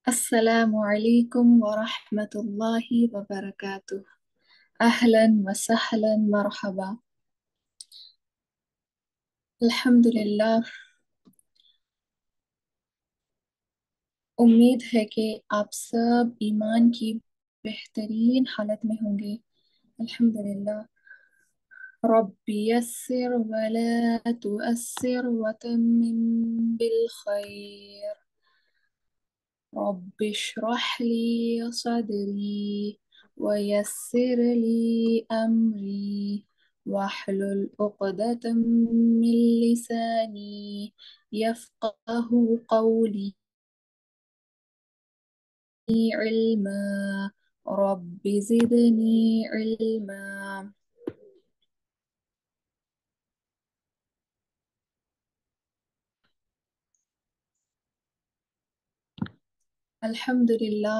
السلام عليكم ورحمة الله وبركاته. أهلا وسهلا مرحبا. الحمد للہ. امید ہے کہ آپ سب ایمان کی بہترین حالت میں ہوں گے. الحمد للہ. رب یسر ولا تؤثر وتمم بالخير. رب اشرح لي صدري ويسر لي أمري واحلل عقدة من لساني يفقه قولي. علما رب زدني علما. الحمد للہ.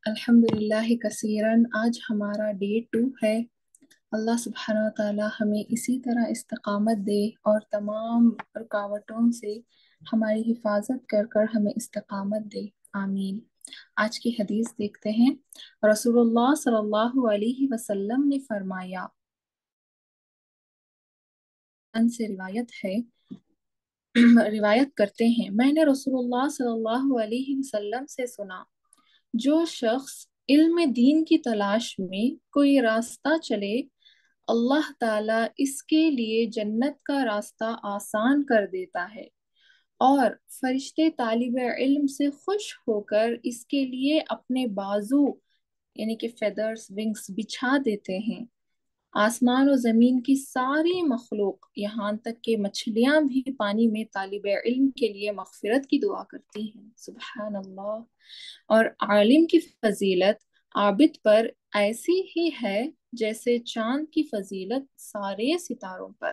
الحمد للہ کثیرن. آج ہمارا ڈے 2 ہے. اللہ سبحانہ و تعالی ہمیں اسی طرح استقامت دے اور تمام رکاوٹوں سے ہماری حفاظت کر کر ہمیں استقامت دے. آمین. آج کی حدیث دیکھتے ہیں. رسول اللہ صلی اللہ علیہ وسلم نے فرمایا، ان سے روایت ہے، روایت کرتے ہیں، میں نے رسول اللہ صلی اللہ علیہ وسلم سے سنا، جو شخص علم دین کی تلاش میں کوئی راستہ چلے، اللہ تعالیٰ اس کے لیے جنت کا راستہ آسان کر دیتا ہے، اور فرشتے طالب علم سے خوش ہو کر اس کے لیے اپنے بازو یعنی کہ فیدرز، ونگز بچھا دیتے ہیں. آسمان و زمین کی ساری مخلوق یہاں تک کہ مچھلیاں بھی پانی میں طالب علم کے لیے مغفرت کی دعا کرتی ہیں. سبحان اللہ. اور عالم کی فضیلت عابد پر ایسی ہی ہے جیسے چاند کی فضیلت سارے ستاروں پر.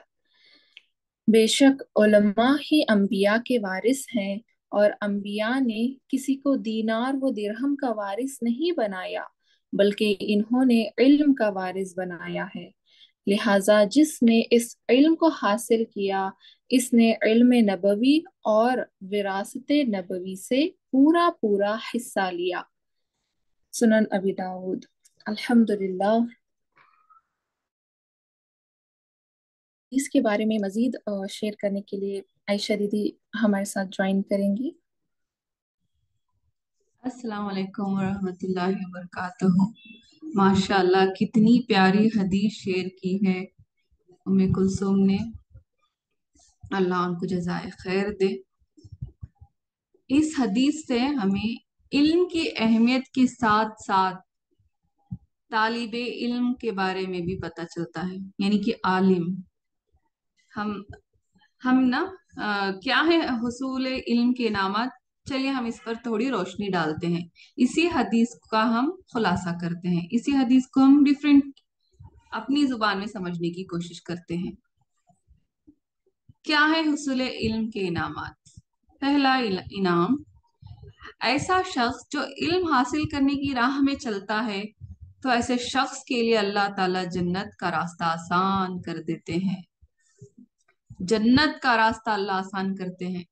بے شک علماء ہی انبیاء کے وارث ہیں، اور انبیاء نے کسی کو دینار و درہم کا وارث نہیں بنایا، بلکہ انہوں نے علم کا وارث بنایا ہے. لہٰذا جس نے اس علم کو حاصل کیا، اس نے علم نبوی اور وراثت نبوی سے پورا پورا حصہ لیا. سنن ابی داود. الحمدللہ. اس کے بارے میں مزید شیئر کرنے کے لیے عائشہ دیدی ہمارے ساتھ جوائن کریں گی. السلام علیکم ورحمۃ اللہ وبرکاتہ. ماشاء اللہ کتنی پیاری حدیث شیئر کی ہے ام کلثوم نے، اللہ ان کو جزائے خیر دے. اس حدیث سے ہمیں علم کی اہمیت کے ساتھ ساتھ طالب علم کے بارے میں بھی پتہ چلتا ہے، یعنی کہ عالم. ہم نا کیا ہے حصول علم کے انعامات؟ چلیے ہم اس پر تھوڑی روشنی ڈالتے ہیں. اسی حدیث کا ہم خلاصہ کرتے ہیں، اسی حدیث کو ہم ڈیفرنٹ اپنی زبان میں سمجھنے کی کوشش کرتے ہیں. کیا ہے حصول علم کے انعامات؟ پہلا انعام، ایسا شخص جو علم حاصل کرنے کی راہ میں چلتا ہے تو ایسے شخص کے لیے اللہ تعالیٰ جنت کا راستہ آسان کر دیتے ہیں. جنت کا راستہ اللہ آسان کرتے ہیں،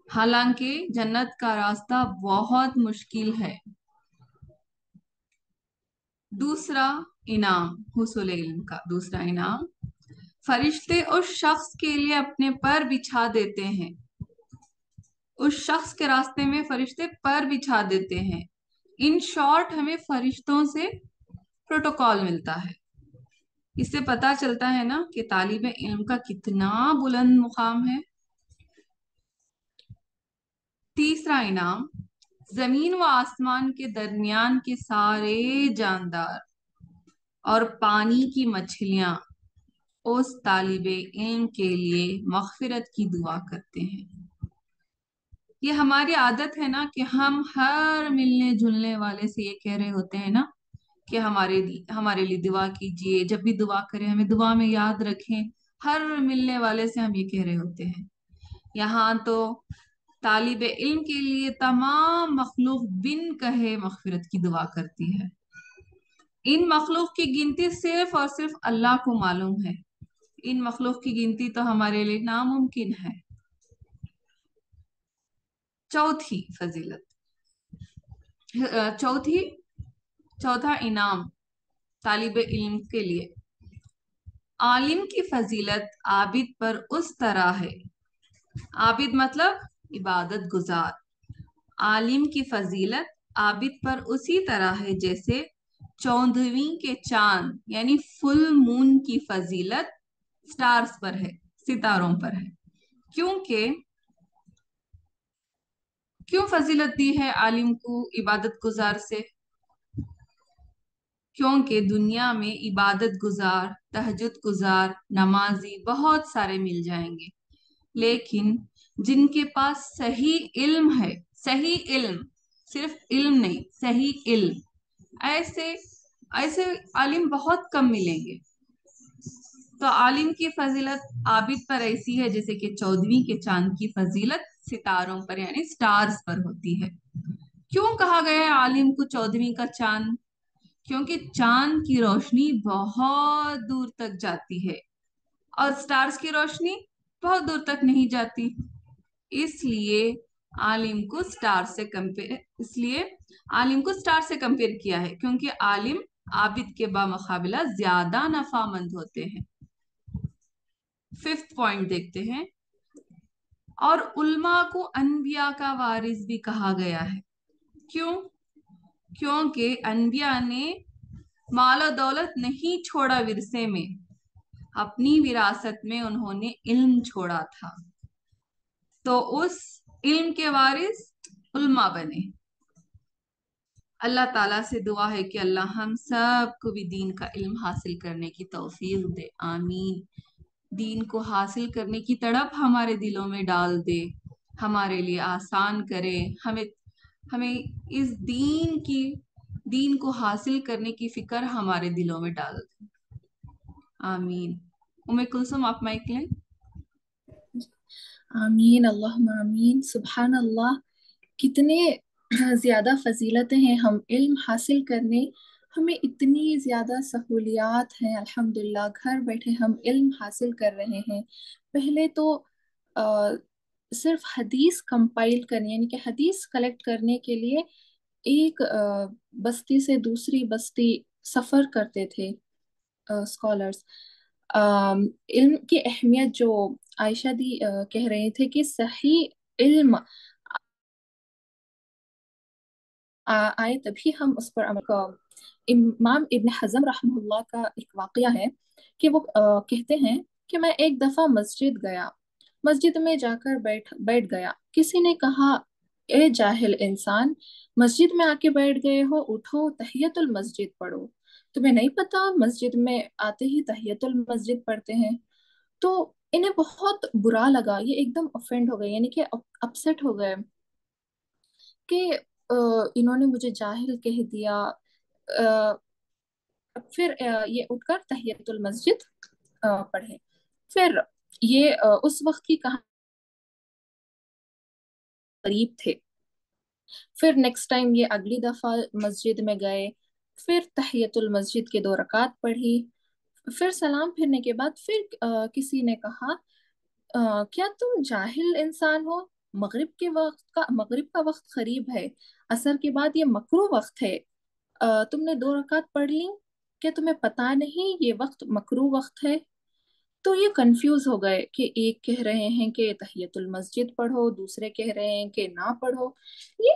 حالانکہ جنت کا راستہ بہت مشکل ہے. دوسرا انعام حصول علم کا دوسرا انعام، فرشتے اس شخص کے لیے اپنے پر بچھا دیتے ہیں. اس شخص کے راستے میں فرشتے پر بچھا دیتے ہیں. ان شارٹ ہمیں فرشتوں سے پروٹوکول ملتا ہے. اس سے پتا چلتا ہے نا کہ طالب علم کا کتنا بلند مقام ہے. تیسرا انعام، زمین و آسمان کے درمیان کے سارے جاندار اور پانی کی مچھلیاں اس طالب علم کے لیے مغفرت کی دعا کرتے ہیں. یہ ہماری عادت ہے نا کہ ہم ہر ملنے جلنے والے سے یہ کہہ رہے ہوتے ہیں نا کہ ہمارے لیے دعا کیجئے، جب بھی دعا کریں ہمیں دعا میں یاد رکھیں. ہر ملنے والے سے ہم یہ کہہ رہے ہوتے ہیں. یہاں تو طالب علم کے لیے تمام مخلوق بن کہے مغفرت کی دعا کرتی ہے. ان مخلوق کی گنتی صرف اور صرف اللہ کو معلوم ہے. ان مخلوق کی گنتی تو ہمارے لیے ناممکن ہے. چوتھی فضیلت، चौथी चौथा इनाम तालिब इल्म के लिए। आलिम की फजीलत आबिद पर उस तरह है, आबिद मतलब इबादत गुजार, आलिम की फजीलत आबिद पर उसी तरह है जैसे चौदहवीं के चांद यानी फुल मून की फजीलत स्टार्स पर है, सितारों पर है। क्योंकि क्यों फजीलत दी है आलिम को इबादत गुजार से? क्योंकि दुनिया में इबादत गुजार, तहज्जुद गुजार, नमाजी बहुत सारे मिल जाएंगे, लेकिन जिनके पास सही इल्म है, सही इल्म, सिर्फ इल्म नहीं, सही इल्म, ऐसे ऐसे आलिम बहुत कम मिलेंगे। तो आलिम की फजीलत आबिद पर ऐसी है जैसे कि चौदहवीं के चांद की फजीलत सितारों पर यानी स्टार्स पर होती है। क्यों कहा गया है आलिम को चौदहवीं का चांद? क्योंकि चांद की रोशनी बहुत दूर तक जाती है और स्टार्स की रोशनी बहुत दूर तक नहीं जाती। इसलिए आलिम को स्टार से कंपेयर इसलिए आलिम को स्टार से कंपेयर किया है, क्योंकि आलिम आबिद के बामुकाबिला ज्यादा नफामंद होते हैं। फिफ्थ पॉइंट देखते हैं। और उल्मा को अनबिया का वारिस भी कहा गया है। क्यों? क्योंकि अनबिया ने माल दौलत नहीं छोड़ा विरसे में, अपनी विरासत में उन्होंने इल्म छोड़ा था, तो उस इल्म के वारिस उल्मा बने। अल्लाह ताला से दुआ है कि अल्लाह हम सबको भी दीन का इल्म हासिल करने की तौफीक दे, आमीन। दीन को हासिल करने की तड़प हमारे दिलों में डाल दे, हमारे लिए आसान करे, हमें हमें इस दीन को हासिल करने की फिक्र हमारे दिलों में डाल दे, आमीन। उम्मे कुलसुम आप माइक लें। आमीन, अल्लाहुम्मा आमीन। सुभान अल्लाह, कितने ज्यादा फजीलतें हैं हम इल्म हासिल करने। हमें इतनी ज्यादा सहूलियात हैं, अल्हम्दुलिल्लाह। घर बैठे हम इल्म हासिल कर रहे हैं। पहले तो आ, सिर्फ हदीस कंपाइल करने यानी कि हदीस कलेक्ट करने के लिए एक बस्ती से दूसरी बस्ती सफर करते थे स्कॉलर्स। इल्म की अहमियत जो आयशा दी कह रहे थे कि सही इल्म आए तभी हम उस पर अमल का। इमाम इब्न हजम रहमहुल्लाह का एक वाकया है कि वो कहते हैं कि मैं एक दफा मस्जिद गया। मस्जिद में जाकर बैठ बैठ गया। किसी ने कहा, ए जाहिल इंसान, मस्जिद में आके बैठ गए हो, उठो तहियतुल मस्जिद पढ़ो। तुम्हें नहीं पता मस्जिद में आते ही तहियतुल मस्जिद पढ़ते हैं? तो इन्हें बहुत बुरा लगा, ये एकदम ऑफेंड हो गए यानी कि अपसेट हो गए कि इन्होंने मुझे जाहिल कह दिया। अ, फिर ये उठकर तहियतुल मस्जिद पढ़े। फिर ये उस वक्त की कहानी करीब थे। फिर नेक्स्ट टाइम ये अगली दफा मस्जिद में गए। फिर तहियतुल मस्जिद के 2 रकात पढ़ी। फिर सलाम फिरने के बाद फिर किसी ने कहा, क्या तुम जाहिल इंसान हो? मगरिब का वक्त करीब है। असर के बाद ये मकरूह वक्त है। तुमने 2 रकात पढ़ ली। क्या तुम्हें पता नहीं ये वक्त मकरूह वक्त है? तो ये कंफ्यूज हो गए कि एक कह रहे हैं कि तहियतुल मस्जिद पढ़ो, दूसरे कह रहे हैं कि ना पढ़ो। ये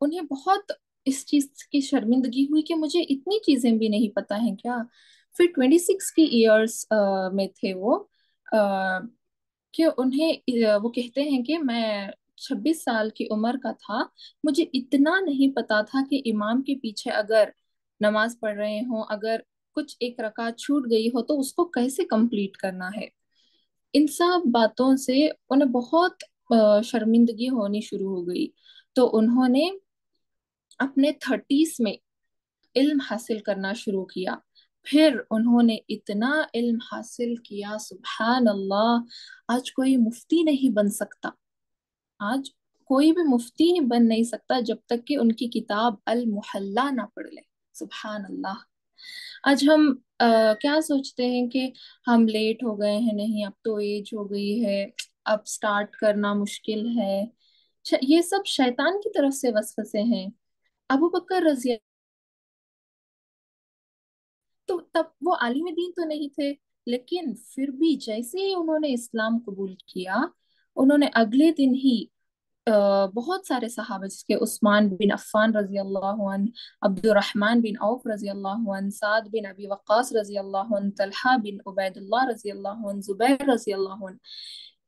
उन्हें बहुत इस चीज की शर्मिंदगी हुई कि मुझे इतनी चीजें भी नहीं पता हैं क्या। फिर 26 की ईयर्स में थे वो, कि उन्हें वो कहते हैं कि मैं 26 साल की उम्र का था। मुझे इतना नहीं पता था कि इमाम के पीछे अगर नमाज पढ़ रहे हो, अगर कुछ एक रकात छूट गई हो तो उसको कैसे कंप्लीट करना है। इन सब बातों से उन्हें बहुत शर्मिंदगी होनी शुरू हो गई। तो उन्होंने अपने 30s में इल्म हासिल करना शुरू किया। फिर उन्होंने इतना इल्म हासिल किया, सुभान अल्लाह। आज कोई मुफ्ती नहीं बन सकता। आज कोई भी मुफ्ती बन नहीं सकता जब तक कि उनकी किताब अल मुहल्ला ना पढ़ ले। सुभान अल्लाह। आज हम क्या सोचते हैं कि हम लेट हो गए हैं, नहीं अब तो एज हो गई है, اب स्टार्ट करना मुश्किल है। ये सब शैतान की तरफ से वसवसे हैं। अबू बकर रजी, तो तब वो आलिम दीन तो नहीं थे, लेकिन फिर भी जैसे ही उन्होंने इस्लाम कबूल किया, उन्होंने अगले दिन ही बहुत सारे सहाबा, जिसके उस्मान बिन अफ़्फ़ान रजी अल्लाह अन, अब्दुर्रहमान बिन औफ रजी अल्लाह अन, साद बिन अबी वक्कास रजी अल्लाह अन, तलहा बिन उबैदुल्लाह रजी अल्लाह अन, जुबैर रजी अल्लाह अन,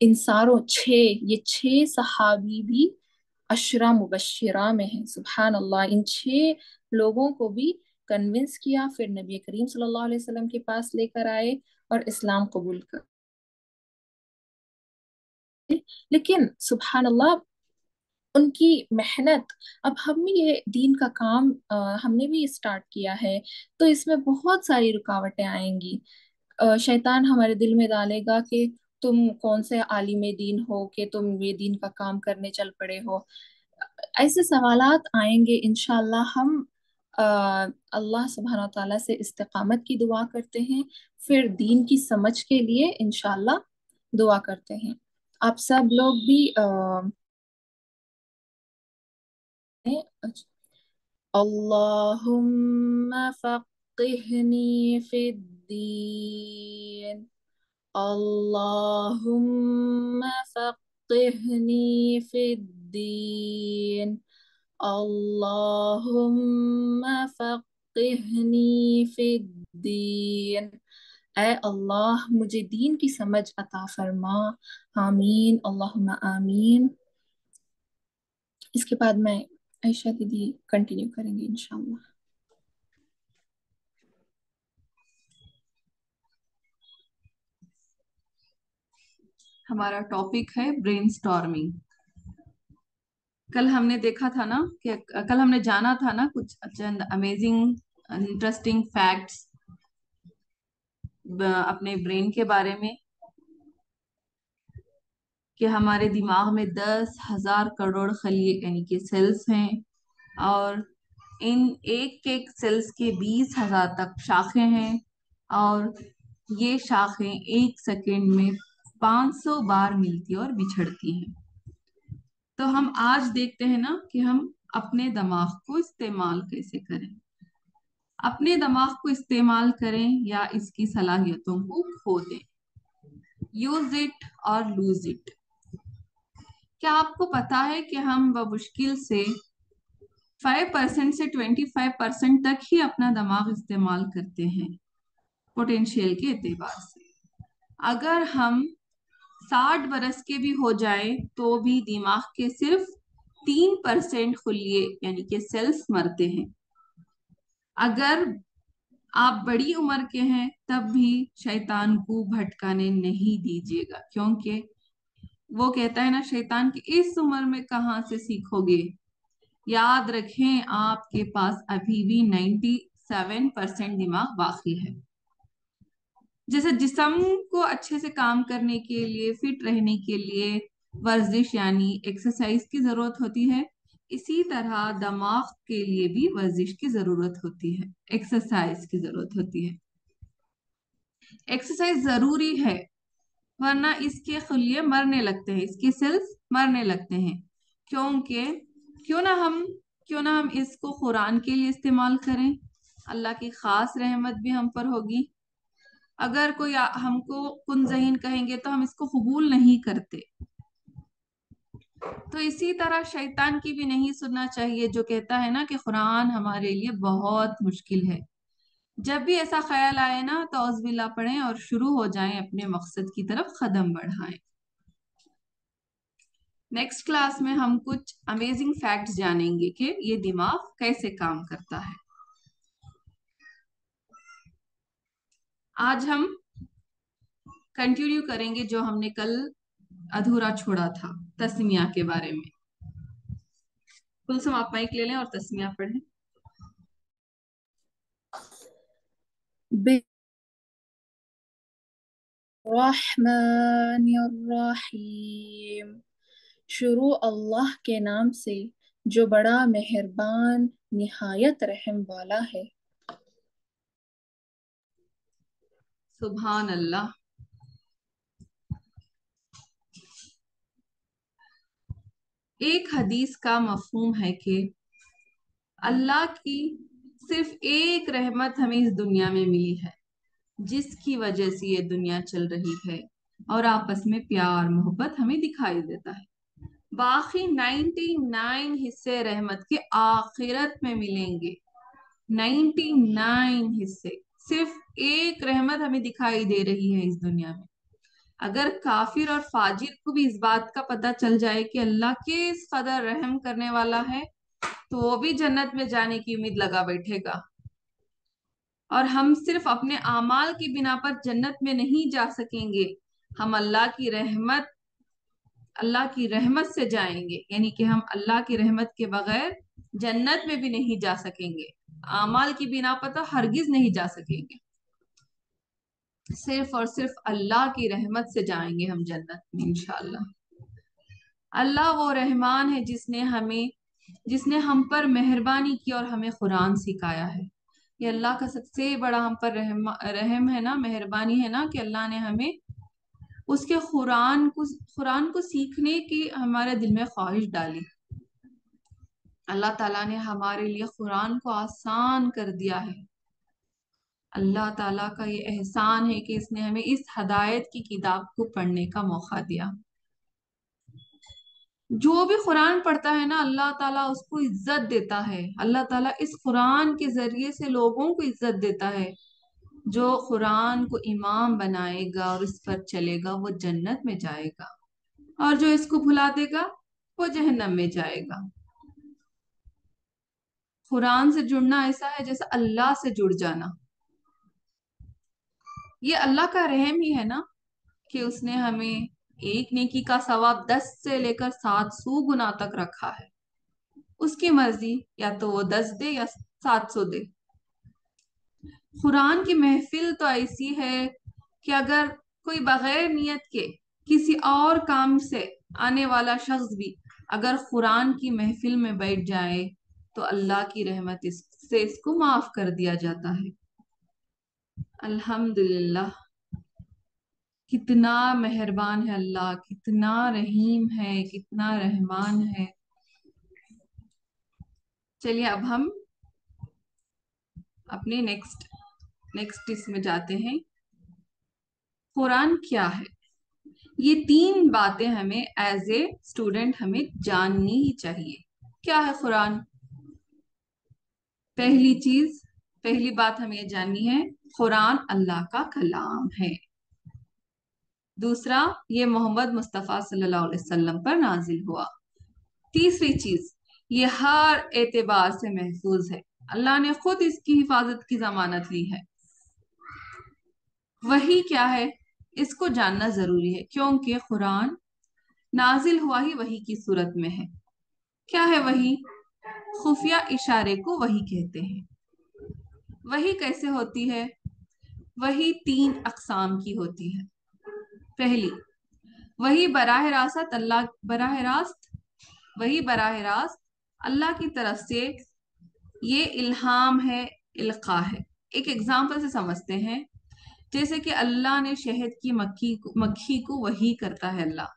इन सारों ये छह सहाबी भी अशरा मुबश्शिरा में हैं। सुबहान अल्लाह, इन छह लोगों को भी कन्विंस किया, फिर नबी करीम सल्लल्लाहु अलैहि वसल्लम के पास लेकर आए और इस्लाम कबूल कर। लेकिन सुबहान अल्लाह, उनकी मेहनत, अब हम ये दीन का काम हमने भी स्टार्ट किया है, तो इसमें बहुत सारी रुकावटें आएंगी। शैतान हमारे दिल में डालेगा कि तुम कौन से आलिम दीन हो कि तुम ये दीन का काम करने चल पड़े हो। ऐसे सवालात आएंगे। इंशाल्लाह हम अ, अल्लाह सुब्हानहू व तआला से इस्तिकामत की दुआ करते हैं, फिर दीन की समझ के लिए इंशाल्लाह दुआ करते हैं। आप सब लोग भी अल्लाहुम्मा फक्किहनी फिद्दीन, अल्लाहुम्मा फक्किहनी फिद्दीन, अल्लाहुम्मा फक्किहनी फिद्दीन। ऐ अल्लाह, मुझे दीन की समझ अता फरमा। आमीन, अल्लाहुम्मा आमीन। इसके बाद मैं आयशा दीदी कंटिन्यू करेंगे इंशाल्लाह। हमारा टॉपिक है ब्रेनस्टॉर्मिंग। कल हमने देखा था ना कि कल हमने जाना था ना कुछ चंद अमेजिंग इंटरेस्टिंग फैक्ट्स अपने ब्रेन के बारे में, कि हमारे दिमाग में 10,000 करोड़ खलिए यानी कि सेल्स हैं, और इन एक एक सेल्स के 20,000 तक शाखें हैं, और ये शाखें 1 सेकेंड में 500 बार मिलती और बिछड़ती हैं। तो हम आज देखते हैं ना कि हम अपने दिमाग को इस्तेमाल कैसे करें। अपने दिमाग को इस्तेमाल करें या इसकी सलाहियतों को खो दें। यूज इट और लूज इट। क्या आपको पता है कि हम बमुश्किल से 5% से 25% तक ही अपना दिमाग इस्तेमाल करते हैं पोटेंशियल के एतबार से। अगर हम 60 बरस के भी हो जाए तो भी दिमाग के सिर्फ 3% खुलिए यानी कि सेल्स मरते हैं। अगर आप बड़ी उम्र के हैं तब भी शैतान को भटकाने नहीं दीजिएगा, क्योंकि वो कहता है ना, शैतान की इस उम्र में कहाँ से सीखोगे। याद रखें, आपके पास अभी भी 97% दिमाग बाकी है। जैसे जिस्म को अच्छे से काम करने के लिए, फिट रहने के लिए वर्जिश यानी एक्सरसाइज की जरूरत होती है, इसी तरह दिमाग के लिए भी वर्जिश की जरूरत होती है, एक्सरसाइज की जरूरत होती है। एक्सरसाइज जरूरी है, वरना इसके खलिए मरने लगते हैं, इसके सेल्स मरने लगते हैं। क्योंकि क्यों ना हम क्यों ना हम इसको कुरान के लिए इस्तेमाल करें, अल्लाह की खास रहमत भी हम पर होगी। अगर कोई हमको कुन ज़हीन कहेंगे तो हम इसको कबूल नहीं करते। तो इसी तरह शैतान की भी नहीं सुनना चाहिए, जो कहता है ना कि कुरान हमारे लिए बहुत मुश्किल है। जब भी ऐसा ख्याल आए ना तो औज़बिल्ला पढ़ें और शुरू हो जाएं अपने मकसद की तरफ कदम बढ़ाएं। नेक्स्ट क्लास में हम कुछ अमेजिंग फैक्ट्स जानेंगे कि ये दिमाग कैसे काम करता है। आज हम कंटिन्यू करेंगे जो हमने कल अधूरा छोड़ा था, तस्मिया के बारे में। कुलसुम, आप माइक ले लें और तस्मिया पढ़ें। बिर्रहमानिर्रहीम। शुरू अल्लाह के नाम से जो बड़ा मेहरबान निहायत रहम वाला है। सुभान अल्लाह। ایک حدیث کا مفہوم ہے کہ اللہ کی صرف ایک رحمت ہمیں اس دنیا میں ملی ہے جس کی وجہ سے یہ دنیا چل رہی ہے اور آپس میں پیار محبت ہمیں دکھائی دیتا ہے۔ باقی 99 حصے رحمت کے آخرت میں ملیں گے۔ 99 حصے، صرف ایک رحمت ہمیں دکھائی دے رہی ہے اس دنیا میں۔ اگر کافر اور فاجر کو بھی اس بات کا پتہ چل جائے کہ اللہ کس قدر رحم کرنے والا ہے تو وہ بھی جنت میں جانے کی امید لگا بیٹھے گا۔ اور ہم صرف اپنے اعمال کی بنا پر جنت میں نہیں جا سکیں گے، ہم اللہ کی رحمت سے جائیں گے، یعنی کہ ہم اللہ کی رحمت کے بغیر جنت میں بھی نہیں جا سکیں گے، اعمال کی بنا پر تو ہرگز نہیں جا سکیں گے، صرف اور صرف اللہ کی رحمت سے جائیں گے ہم جنت میں انشاءاللہ۔ اللہ وہ رحمان ہے جس نے ہم پر مہربانی کی اور ہمیں قرآن سکھایا ہے۔ یہ اللہ کا سب سے بڑا ہم پر رحم ہے نا، مہربانی ہے نا، کہ اللہ نے ہمیں اس کے قرآن کو سیکھنے کی ہمارے دل میں خواہش ڈالی۔ اللہ تعالیٰ نے ہمارے لیے قرآن کو آسان کر دیا ہے۔ اللہ تعالیٰ کا یہ احسان ہے کہ اس نے ہمیں اس ہدایت کی کتاب کو پڑھنے کا موقع دیا۔ جو بھی قرآن پڑھتا ہے نا اللہ تعالیٰ اس کو عزت دیتا ہے۔ اللہ تعالیٰ اس قرآن کے ذریعے سے لوگوں کو عزت دیتا ہے۔ جو قرآن کو امام بنائے گا اور اس پر چلے گا وہ جنت میں جائے گا، اور جو اس کو بھلا دے گا وہ جہنم میں جائے گا۔ قرآن سے جڑنا ایسا ہے جیسا اللہ سے جڑ جانا۔ یہ اللہ کا رحم ہی ہے نا کہ اس نے ہمیں ایک نیکی کا ثواب 10 سے لے کر 700 گنا تک رکھا ہے۔ اس کی مرضی، یا تو وہ 10 دے یا 700 دے۔ قرآن کی محفل تو ایسی ہے کہ اگر کوئی بغیر نیت کے کسی اور کام سے آنے والا شخص بھی اگر قرآن کی محفل میں بیٹھ جائے تو اللہ کی رحمت سے اس کو معاف کر دیا جاتا ہے۔ الحمدللہ، کتنا مہربان ہے اللہ، کتنا رحیم ہے، کتنا رحمان ہے۔ چلیے اب ہم اپنے نیکسٹ اس میں جاتے ہیں۔ قرآن کیا ہے؟ یہ 3 باتیں ہمیں ایز اے اسٹوڈنٹ ہمیں جاننی ہی چاہیے۔ کیا ہے قرآن؟ پہلی بات ہمیں جاننی ہے، قرآن اللہ کا کلام ہے۔ دوسرا، یہ محمد مصطفیٰ صلی اللہ علیہ وسلم پر نازل ہوا۔ تیسری چیز، یہ ہر اعتبار سے محفوظ ہے، اللہ نے خود اس کی حفاظت کی ضمانت لی ہے۔ وحی کیا ہے؟ اس کو جاننا ضروری ہے کیونکہ قرآن نازل ہوا ہی وحی کی صورت میں ہے۔ کیا ہے وحی؟ خفیہ اشارے کو وحی کہتے ہیں۔ وحی کیسے ہوتی ہے؟ وحی 3 اقسام کی ہوتی ہے۔ پہلی، وحی براہ راست اللہ کی طرف سے، یہ الہام ہے، القاء ہے۔ ایک ایگزامپل سے سمجھتے ہیں، جیسے کہ اللہ نے شہد کی مکھی کو وحی کرتا ہے، اللہ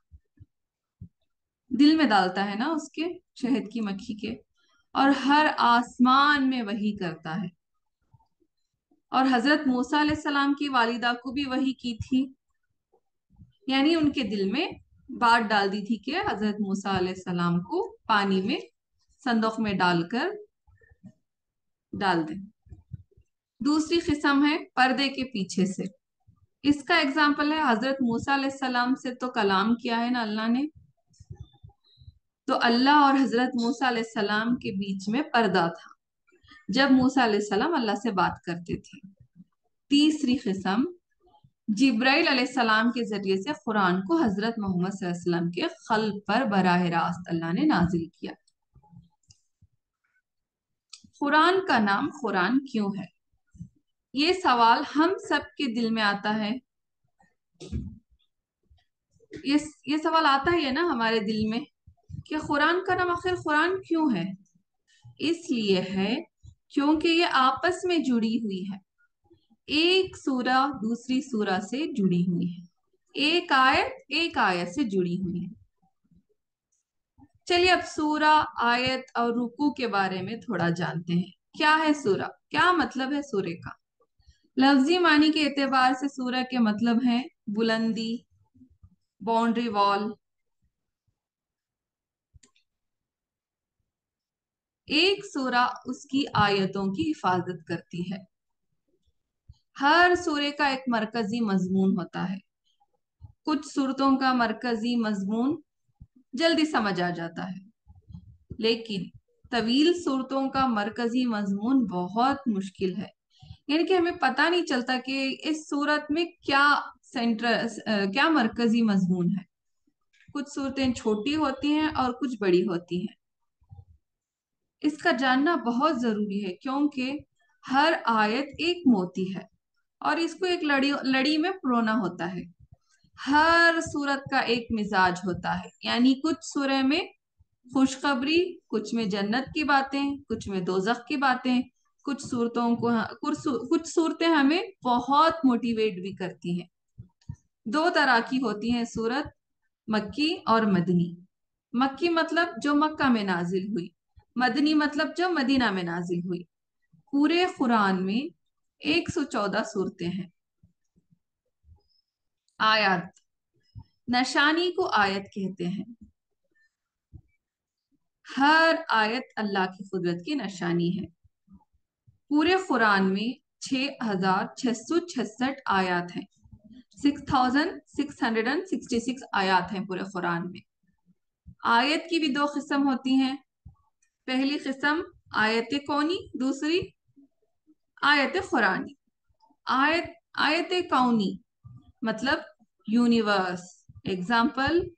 دل میں ڈالتا ہے نا اس کے، شہد کی مکھی کے، اور ہر آسمان میں وحی کرتا ہے۔ اور حضرت موسیٰ علیہ السلام کی والدہ کو بھی وحی کی تھی، یعنی ان کے دل میں بات ڈال دی تھی کہ حضرت موسیٰ علیہ السلام کو پانی میں صندوق میں ڈال دیں۔ دوسری قسم ہے پردے کے پیچھے سے۔ اس کا ایگزامپل ہے حضرت موسیٰ علیہ السلام سے تو کلام کیا ہے نا اللہ نے، تو اللہ اور حضرت موسیٰ علیہ السلام کے بیچ میں پردہ تھا جب موسیٰ علیہ السلام اللہ سے بات کرتے تھے۔ تیسری قسم، جبرائیل علیہ السلام کے ذریعے سے قرآن کو حضرت محمد صلی اللہ علیہ وسلم کے قلب پر براہ راست اللہ نے نازل کیا۔ قرآن کا نام قرآن کیوں ہے؟ یہ سوال ہم سب کے دل میں آتا ہے، یہ سوال آتا ہی ہے نا ہمارے دل میں کہ قرآن کا نام آخر قرآن کیوں ہے؟ اس لیے ہے کیونکہ یہ آپس میں جڑی ہوئی ہے، ایک سورہ دوسری سورہ سے جڑی ہوئی ہے، ایک آیت سے جڑی ہوئی ہے۔ चलिए अब सूरा, आयत और रुकू के बारे में थोड़ा जानते हैं। क्या है सूरा, क्या मतलब है सूरे का? लफ्जी मानी के एतबार से सूरा के मतलब है बुलंदी, बाउंड्री वॉल। एक सूरा उसकी आयतों की हिफाजत करती है। हर सूरे का एक मरकजी मजमून होता है। कुछ सूरतों का मरकजी मजमून जल्दी समझ आ जाता है, लेकिन तवील सूरतों का मरकजी मजमून बहुत मुश्किल है। यानी कि हमें पता नहीं चलता कि इस सूरत में क्या क्या मरकजी मजमून है। कुछ सूरतें छोटी होती हैं और कुछ बड़ी होती हैं। इसका जानना बहुत जरूरी है, क्योंकि हर आयत एक मोती है और इसको एक लड़ी लड़ी में परोना होता है। हर सूरत का एक मिजाज होता है, यानी कुछ सूरह में खुशखबरी, कुछ में जन्नत की बातें, कुछ में दोजख की बातें। कुछ सूरतें हमें बहुत मोटिवेट भी करती हैं। दो तरह की होती हैं सूरत, मक्की और मदनी। मक्की मतलब जो मक्का में नाजिल हुई, मदनी मतलब जो मदीना में नाजिल हुई। पूरे कुरान में 114 सूरतें हैं। आयत, नशानी को आयत कहते हैं। हर आयत अल्लाह की कुदरत की निशानी है। पूरे कुरान में 6,666 आयत हैं। 6,666 आयत हैं पूरे कुरान में। आयत की भी दो किस्म होती हैं। पहली किस्म आयत कौनी, दूसरी आयत कुरानी। आयत आयत कौनी मतलब यूनिवर्स। एग्जाम्पल,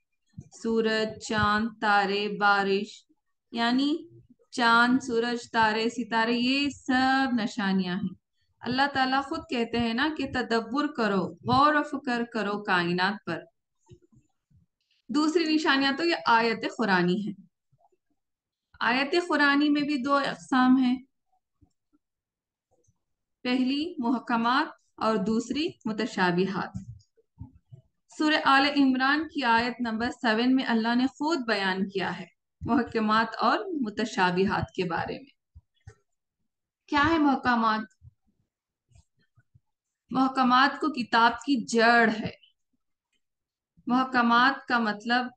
सूरज, चांद, तारे, बारिश। यानी चांद, सूरज, तारे, सितारे ये सब निशानियां हैं। अल्लाह ताला खुद कहते हैं ना कि तदब्बुर करो, गौर और फिक्र करो कायनात पर। दूसरी निशानियां तो ये आयत कुरानी है। आयत कुरानी में भी दो अक़साम हैं। पहली मुहक्कमात और दूसरी मुतशाबिहात। सूरह आले इमरान की आयत नंबर 7 में अल्लाह ने खुद बयान किया है मुहक्कमात और मुतशाबिहात के बारे में। क्या है मुहक्कमात? मुहक्कमात को किताब की जड़ है। मुहक्कमात का मतलब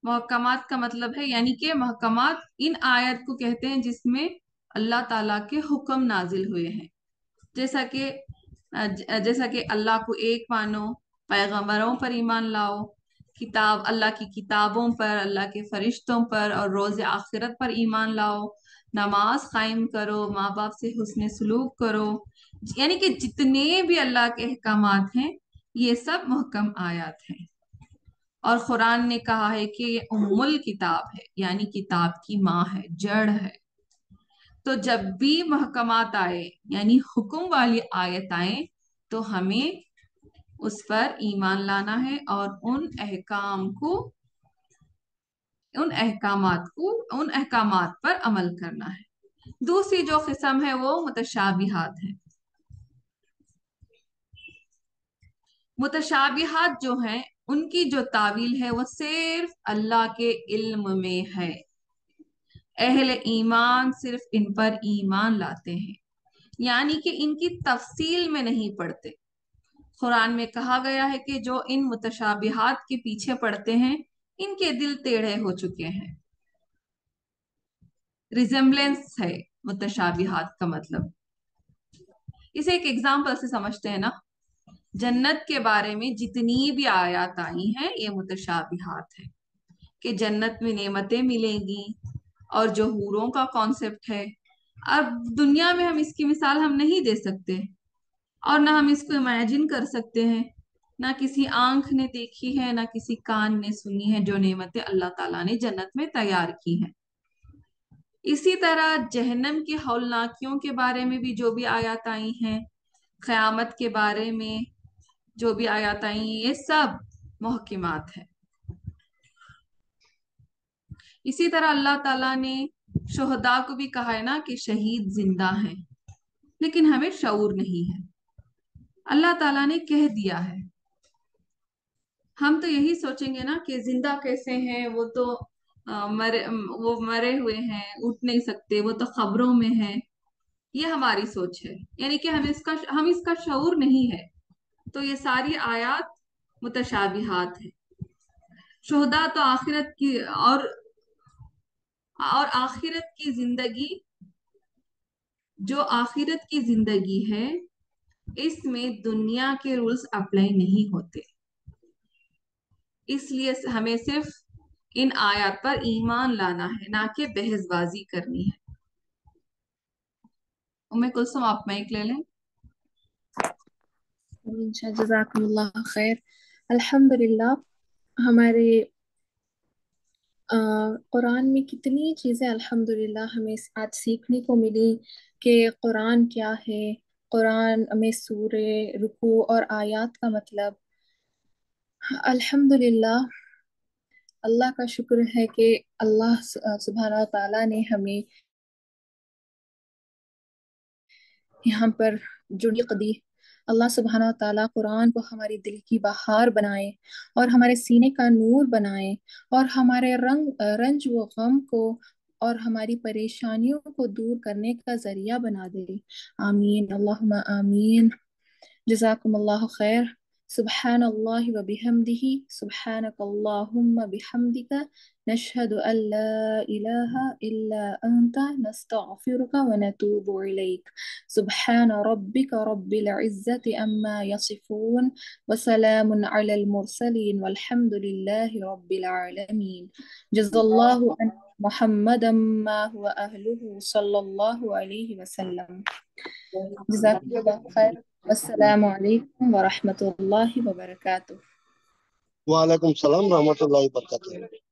मुहक्कमात का मतलब है, यानी कि मुहक्कमात इन आयत को कहते हैं जिसमें अल्लाह ताला के हुक्म नाजिल हुए हैं। जैसा कि जैसा कि अल्लाह को एक मानो, पैगंबरों पर ईमान लाओ, किताब, अल्लाह की किताबों पर, अल्लाह के फरिश्तों पर और रोज आखिरत पर ईमान लाओ, नमाज कायम करो, माँ बाप से हुस्न सलूक करो। यानी कि जितने भी अल्लाह के अहकामात हैं ये सब मुहक्कम आयत हैं। और कुरान ने कहा है कि ये उम्मुल किताब है, यानी किताब की माँ है, जड़ है। तो जब भी महकमात आए यानी हुक्म वाली आयत आए तो हमें उस पर ईमान लाना है और उन अहकामात पर अमल करना है। दूसरी जो किस्म है वो मुतशाबिहात है। मुतशाबिहात जो हैं उनकी जो तावील है वो सिर्फ अल्लाह के इल्म में है। अहले ईमान सिर्फ इन पर ईमान लाते हैं, यानी कि इनकी तफसील में नहीं पढ़ते। कुरान में कहा गया है कि जो इन मुतशाबिहात के पीछे पड़ते हैं इनके दिल टेढ़े हो चुके हैं। रिजेम्बलेंस है मुतशाबिहात का मतलब। इसे एक एग्जाम्पल से समझते हैं ना। जन्नत के बारे में जितनी भी आयत आई हैं ये मुतशाबिहात है कि जन्नत में नेमतें मिलेंगी और जो हूरों का कॉन्सेप्ट है। अब दुनिया में हम इसकी मिसाल हम नहीं दे सकते और ना हम इसको इमेजिन कर सकते हैं। ना किसी आंख ने देखी है, ना किसी कान ने सुनी है जो नेमतें अल्लाह ताला ने जन्नत में तैयार की हैं। इसी तरह जहन्नम की हौलनाकियों के बारे में भी जो भी आयत आई हैं, क़यामत के बारे में जो भी आयत आई हैं, ये सब मुहक्किमात है। इसी तरह अल्लाह ताला ने शुहदा को भी कहा है ना कि शहीद जिंदा हैं, लेकिन हमें शऊर नहीं है। अल्लाह ताला ने कह दिया है। हम तो यही सोचेंगे ना कि जिंदा कैसे हैं, वो तो وہ مرے ہوئے ہیں، اٹھ نہیں سکتے، وہ تو خبروں میں ہیں. یہ ہماری سوچ ہے، یعنی کہ ہم اس کا شعور نہیں ہے. تو یہ ساری آیات متشابہات ہیں. شہداء تو آخرت کی اور آخرت کی زندگی، جو آخرت کی زندگی ہے، اس میں دنیا کے رولز اپلائی نہیں ہوتے. اس لیے ہمیں صرف ان آیات پر ایمان لانا ہے، نہ کہ بحث بازی کرنی ہے. کلثوم آپ مائک لے لیں. جزاکم اللہ خیر. الحمد للہ ہمارے قرآن میں کتنی چیزیں الحمد للہ ہمیں آج سیکھنے کو ملی کہ قرآن کیا ہے، قرآن میں سورے، رکوع اور آیات کا مطلب. الحمد للہ اللہ کا شکر ہے کہ اللہ سبحانہ تعالیٰ نے ہمیں یہاں پر جڑی قدی. اللہ سبحانہ تعالیٰ قرآن کو ہماری دل کی بہار بنائے اور ہمارے سینے کا نور بنائے اور ہمارے رنج و غم کو اور ہماری پریشانیوں کو دور کرنے کا ذریعہ بنا دے. آمین اللہم آمین. جزاکم اللہ خیر. سبحان اللہ و بحمدہ، سبحانک اللہم بحمدک، نشہد ان لا الہ الا انت، نستغفرک و نتوب الیک. سبحان ربک رب العزة عما يصفون وسلام على المرسلين والحمد لله رب العالمين. جزا الله عن محمدا ما هو أهله صلى الله عليه وسلم. جزاكم الله خير. السلام علیکم ورحمۃ اللہ وبرکاتہ. وعلیکم السلام ورحمۃ اللہ وبرکاتہ.